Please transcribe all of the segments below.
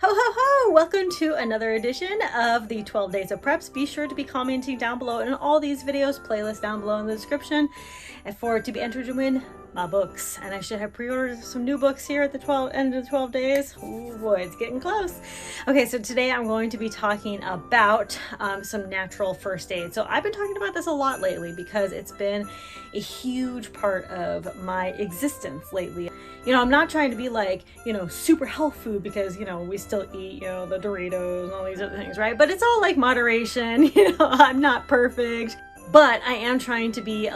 Ho ho ho! Welcome to another edition of the 12 Days of Preps. Be sure to be commenting down below in all these videos, playlist down below in the description, and for it to be entered to win my books. And I should have pre-ordered some new books here at the end of the 12 days. Oh boy, it's getting close. Okay, so today I'm going to be talking about some natural first aid. So I've been talking about this a lot lately because it's been a huge part of my existence lately. You know, I'm not trying to be like, super health food because, we still eat, the Doritos and all these other things, right? But it's all like moderation. I'm not perfect. But I am trying to be,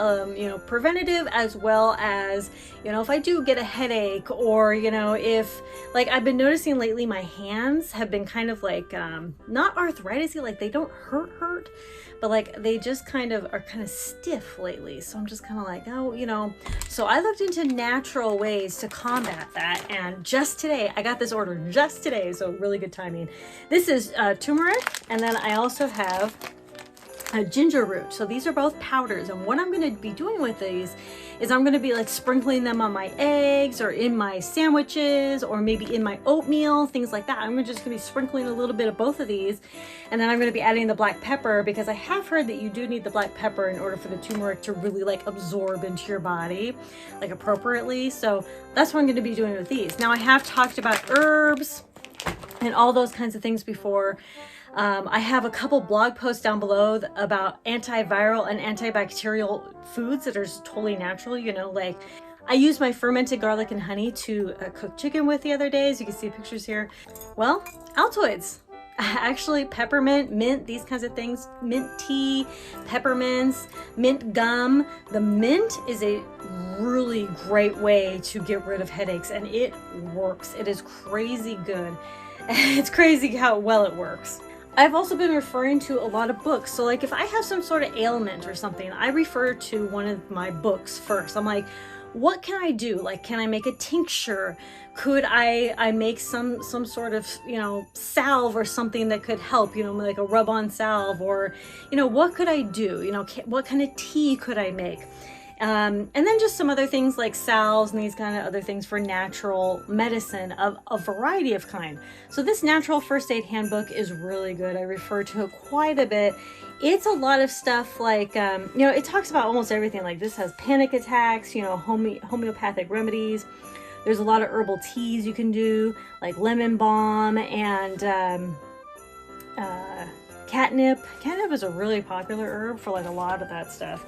preventative, as well as, if I do get a headache or, if, like, I've been noticing lately my hands have been kind of like, not arthritis-y, like they don't hurt, but like they just kind of are kind of stiff lately. So I'm just kind of like, oh, so I looked into natural ways to combat that. And just today, I got this order just today. So really good timing. This is turmeric. And then I also have a ginger root. So these are both powders, and what I'm going to be doing with these is I'm going to be like sprinkling them on my eggs or in my sandwiches or maybe in my oatmeal, things like that. I'm just going to be sprinkling a little bit of both of these, and then I'm going to be adding the black pepper because I have heard that you do need the black pepper in order for the turmeric to really like absorb into your body like appropriately. So that's what I'm going to be doing with these. Now I have talked about herbs and all those kinds of things before. I have a couple blog posts down below about antiviral and antibacterial foods that are totally natural, like I used my fermented garlic and honey to cook chicken with the other day, as you can see pictures here. Well, Altoids, actually peppermint, mint, these kinds of things, mint tea, peppermints, mint gum. The mint is a really great way to get rid of headaches, and it works. It is crazy good. It's crazy how well it works. I've also been referring to a lot of books. So like if I have some sort of ailment or something, I refer to one of my books first. I'm like, what can I do? Like, can I make a tincture? Could I make some sort of, salve or something that could help, like a rub-on salve, or, what could I do? What kind of tea could I make? And then just some other things like salves and these kind of other things for natural medicine of a variety of kind. So this natural first aid handbook is really good. I refer to it quite a bit. It's a lot of stuff like, it talks about almost everything. Like this has panic attacks, homeopathic remedies. There's a lot of herbal teas you can do, like lemon balm and catnip. Catnip is a really popular herb for like a lot of that stuff.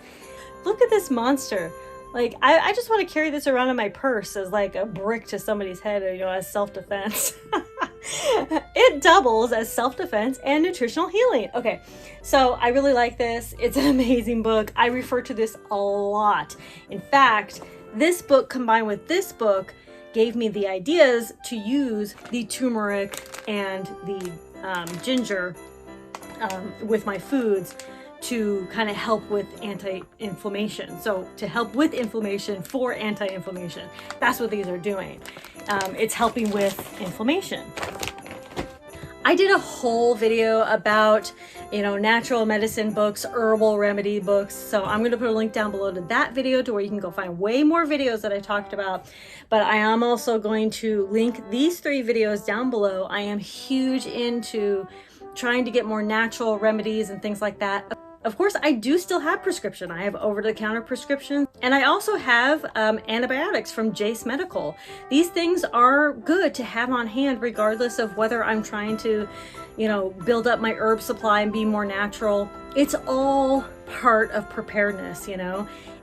Look at this monster. Like, I just want to carry this around in my purse as like a brick to somebody's head, as self-defense. It doubles as self-defense and nutritional healing. Okay, so I really like this. It's an amazing book. I refer to this a lot. In fact, this book combined with this book gave me the ideas to use the turmeric and the ginger with my foods to kind of help with anti-inflammation. So to help with inflammation for anti-inflammation. That's what these are doing. It's helping with inflammation. I did a whole video about, natural medicine books, herbal remedy books. So I'm going to put a link down below to that video to where you can go find way more videos that I talked about. But I am also going to link these 3 videos down below. I am huge into trying to get more natural remedies and things like that. Of course, I do still have prescription. I have over-the-counter prescription, and I also have antibiotics from Jace Medical. These things are good to have on hand regardless of whether I'm trying to, build up my herb supply and be more natural. It's all part of preparedness,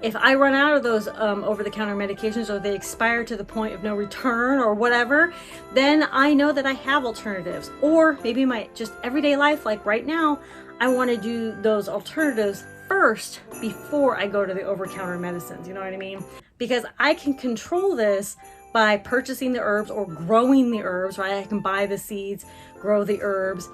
If I run out of those over-the-counter medications or they expire to the point of no return or whatever, then I know that I have alternatives. Or maybe my just everyday life, like right now, I want to do those alternatives first before I go to the over-the-counter medicines, you know what I mean? Because I can control this by purchasing the herbs or growing the herbs, right? I can buy the seeds, grow the herbs.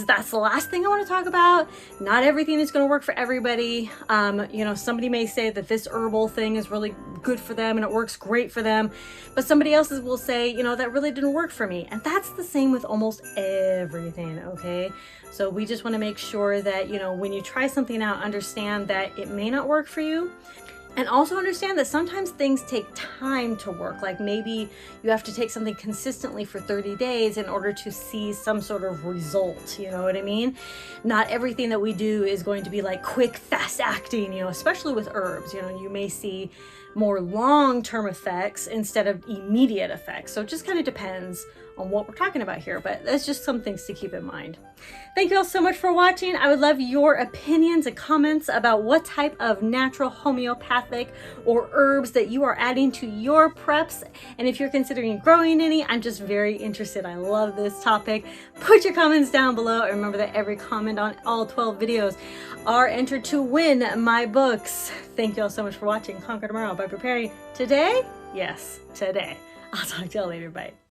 That's the last thing I want to talk about. Not everything is going to work for everybody. Somebody may say that this herbal thing is really good for them and it works great for them, but somebody else will say, that really didn't work for me. And that's the same with almost everything, okay? So we just want to make sure that, when you try something out, understand that it may not work for you. And also understand that sometimes things take time to work. Like maybe you have to take something consistently for 30 days in order to see some sort of result. You know what I mean? Not everything that we do is going to be like quick, fast acting, you know, especially with herbs. You know, you may see more long-term effects instead of immediate effects. So it just kind of depends on what we're talking about here, but that's just some things to keep in mind. Thank you all so much for watching. I would love your opinions and comments about what type of natural homeopathic or herbs that you are adding to your preps. And if you're considering growing any, I'm just very interested. I love this topic. Put your comments down below. And remember that every comment on all 12 videos are entered to win my books. Thank you all so much for watching Conquer Tomorrow by Preparing Today. Yes, today. I'll talk to y'all later. Bye.